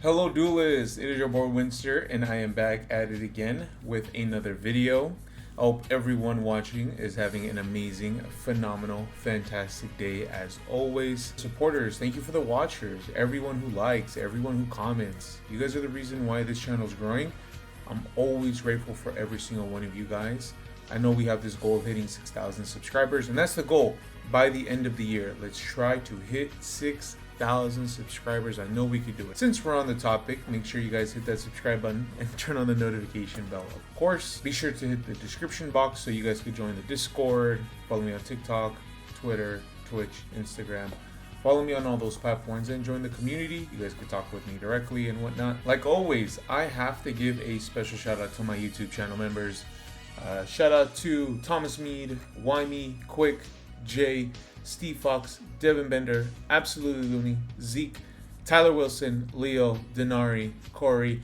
Hello duelists, it is your boy Winster and I am back at it again with another video. I hope everyone watching is having an amazing, phenomenal, fantastic day as always. Supporters, thank you for the watchers, everyone who likes, everyone who comments. You guys are the reason why this channel is growing. I'm always grateful for every single one of you guys. I know we have this goal of hitting 6,000 subscribers and that's the goal by the end of the year. Let's try to hit 6,000 subscribers. I know we could do it. Since we're on the topic, make sure you guys hit that subscribe button and turn on the notification bell. Of course, be sure to hit the description box so you guys could join the Discord, follow me on TikTok, Twitter, Twitch, Instagram. Follow me on all those platforms and join the community. You guys can talk with me directly and whatnot. Like always, I have to give a special shout out to my YouTube channel members. Shout out to Thomas Mead, Wymie, Quick, Jay, Steve Fox, Devin Bender, Absolutely Looney, Zeke, Tyler Wilson, Leo, Denari, Corey,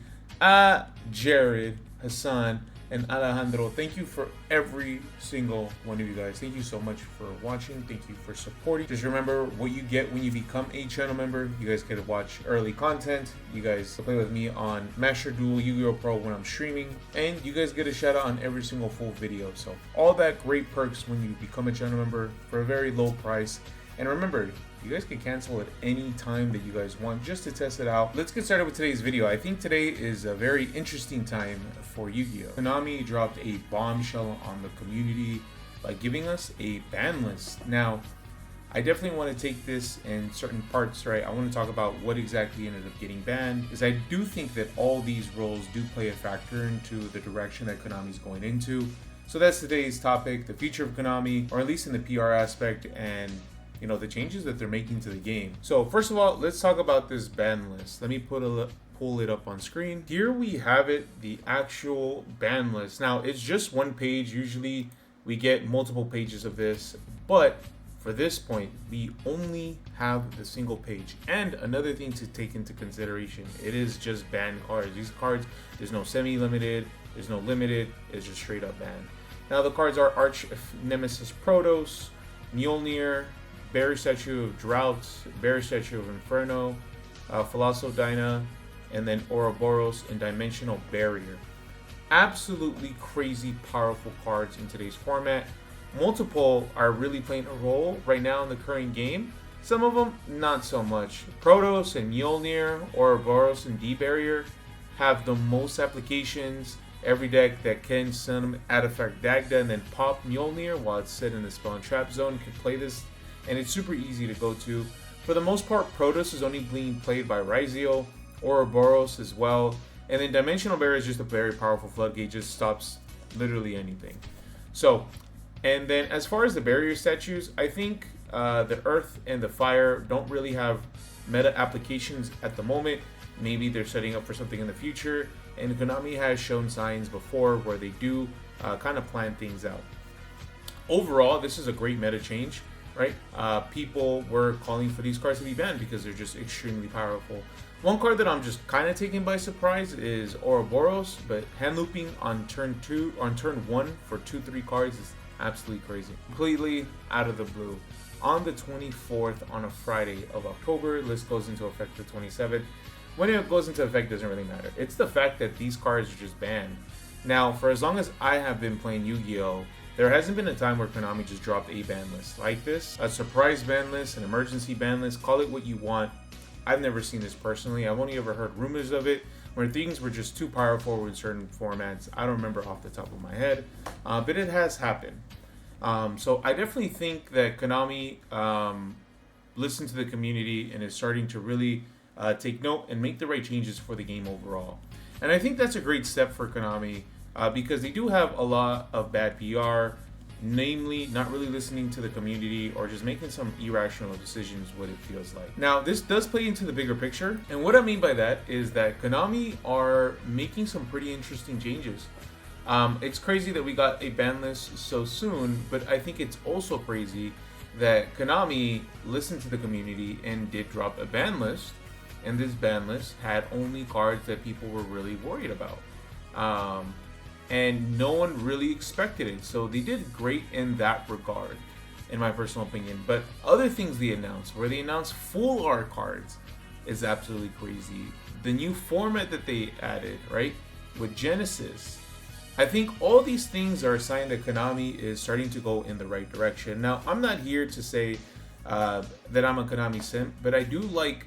Jared, Hassan, and Alejandro. Thank you for every single one of you guys. Thank you so much for watching. Thank you for supporting. Just remember what you get when you become a channel member. You guys get to watch early content. You guys play with me on Master Duel Yu-Gi-Oh! Pro when I'm streaming. And you guys get a shout out on every single full video. So all that great perks when you become a channel member for a very low price. And remember, you guys can cancel at any time that you guys want just to test it out. Let's get started with today's video. I think today is a very interesting time for Yu-Gi-Oh! Konami dropped a bombshell on the community by giving us a ban list. Now, I definitely want to take this in certain parts, right? I want to talk about what exactly ended up getting banned, because I do think that all these roles do play a factor into the direction that Konami's going into. So that's today's topic, the future of Konami, or at least in the PR aspect, and the changes that they're making to the game. So first of all, let's talk about this ban list. Let me pull it up on screen. Here we have it, the actual ban list. Now it's just one page. Usually we get multiple pages of this, but for this point, we only have the single page. And another thing to take into consideration, it is just banned cards. These cards, there's no semi-limited, there's no limited, it's just straight up banned. Now the cards are Arch Nemesis Protos, Mjolnir, Barrier Statue of Drought, Barrier Statue of Inferno, Dyna, and then Ouroboros and Dimensional Barrier. Absolutely crazy powerful cards in today's format. Multiple are really playing a role right now in the current game. Some of them not so much. Protos and Mjolnir, Ouroboros and D-Barrier have the most applications. Every deck that can send Artifact Dagda and then pop Mjolnir while it's set in the spell and trap zone can play this, and it's super easy to go to. For the most part, Protoss is only being played by Raizio, Ouroboros as well, and then Dimensional Barrier is just a very powerful floodgate, just stops literally anything. So, and then as far as the barrier statues, I think the Earth and the Fire don't really have meta applications at the moment. Maybe they're setting up for something in the future, and Konami has shown signs before where they do kind of plan things out. Overall, this is a great meta change. Right? People were calling for these cards to be banned because they're just extremely powerful. One card that I'm just kind of taken by surprise is Ouroboros, but hand looping on turn 1 for 2/3 cards is absolutely crazy. Completely out of the blue. On the 24th, on a Friday of October, list goes into effect the 27th. When it goes into effect doesn't really matter. It's the fact that these cards are just banned. Now, for as long as I have been playing Yu-Gi-Oh!, there hasn't been a time where Konami just dropped a ban list like this. A surprise ban list, an emergency ban list, call it what you want. I've never seen this personally. I've only ever heard rumors of it where things were just too powerful in certain formats. I don't remember off the top of my head, but it has happened. So I definitely think that Konami listened to the community and is starting to really take note and make the right changes for the game overall. And I think that's a great step for Konami. Because they do have a lot of bad PR, namely not really listening to the community or just making some irrational decisions, what it feels like. Now, this does play into the bigger picture, and what I mean by that is that Konami are making some pretty interesting changes. It's crazy that we got a ban list so soon, but I think it's also crazy that Konami listened to the community and did drop a ban list, and this ban list had only cards that people were really worried about. And no one really expected it. So they did great in that regard, in my personal opinion. But other things they announced, where they announced full art cards, is absolutely crazy. the new format that they added, right, with Genesis, I think all these things are a sign that Konami is starting to go in the right direction. Now, I'm not here to say that I'm a Konami simp, but I do like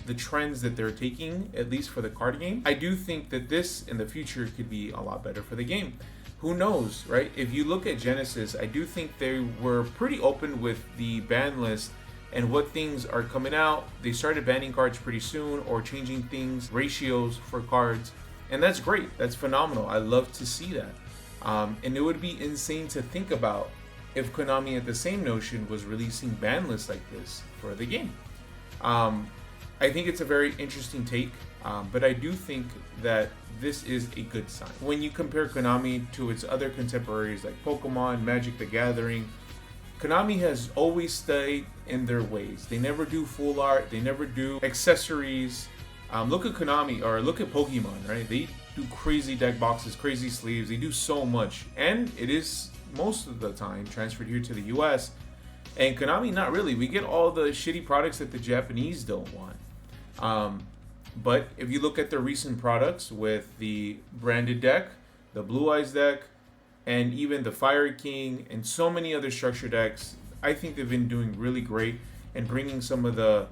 the trends that they're taking, at least for the card game. I do think that this in the future could be a lot better for the game. Who knows, right? If you look at Genesis, I do think they were pretty open with the ban list and what things are coming out. They started banning cards pretty soon or changing things, ratios for cards. And that's great. That's phenomenal. I love to see that. And it would be insane to think about if Konami at the same notion was releasing ban lists like this for the game. I think it's a very interesting take, but I do think that this is a good sign. When you compare Konami to its other contemporaries like Pokemon, Magic the Gathering, Konami has always stayed in their ways. They never do full art, they never do accessories. Look at Konami, or look at Pokemon, right? They do crazy deck boxes, crazy sleeves, they do so much. And it is most of the time transferred here to the US. And Konami, not really. We get all the shitty products that the Japanese don't want. But if you look at the recent products with the branded deck, the Blue Eyes deck, and even the Fire King, and so many other structure decks, I think they've been doing really great and bringing some of the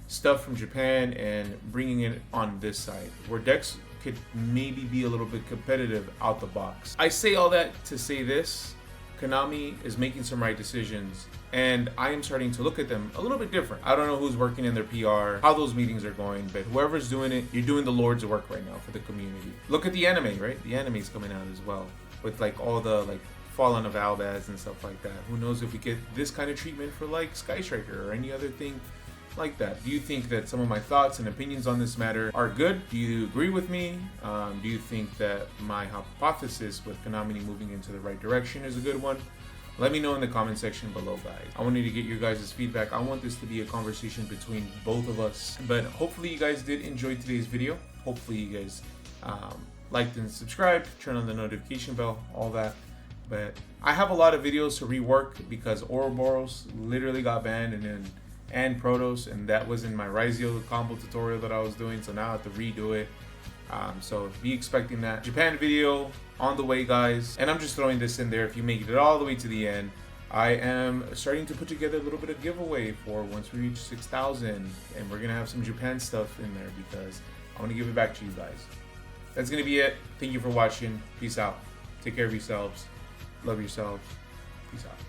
stuff from Japan and bringing it on this side, where decks could maybe be a little bit competitive out the box. I say all that to say this: Konami is making some right decisions, and I am starting to look at them a little bit different. I don't know who's working in their PR, how those meetings are going, but whoever's doing it, you're doing the Lord's work right now for the community. Look at the anime, right? The anime's coming out as well, with like all the like Fallen of Albaz and stuff like that. Who knows if we get this kind of treatment for like Sky Striker or any other thing like that. Do you think that some of my thoughts and opinions on this matter are good? Do you agree with me? Do you think that my hypothesis with Konami moving into the right direction is a good one? Let me know in the comment section below, guys. I wanted to get your guys' feedback. I want this to be a conversation between both of us. But hopefully you guys did enjoy today's video. Hopefully you guys liked and subscribed, turn on the notification bell, all that. But I have a lot of videos to rework because Ouroboros literally got banned, and Protoss, and that was in my Raizio combo tutorial that I was doing, so now I have to redo it. So be expecting that Japan video on the way, guys. And I'm just throwing this in there if you make it all the way to the end. I am starting to put together a little bit of giveaway for once we reach 6,000, and we're gonna have some Japan stuff in there because I want to give it back to you guys. That's gonna be it. Thank you for watching. Peace out. Take care of yourselves. Love yourselves. Peace out.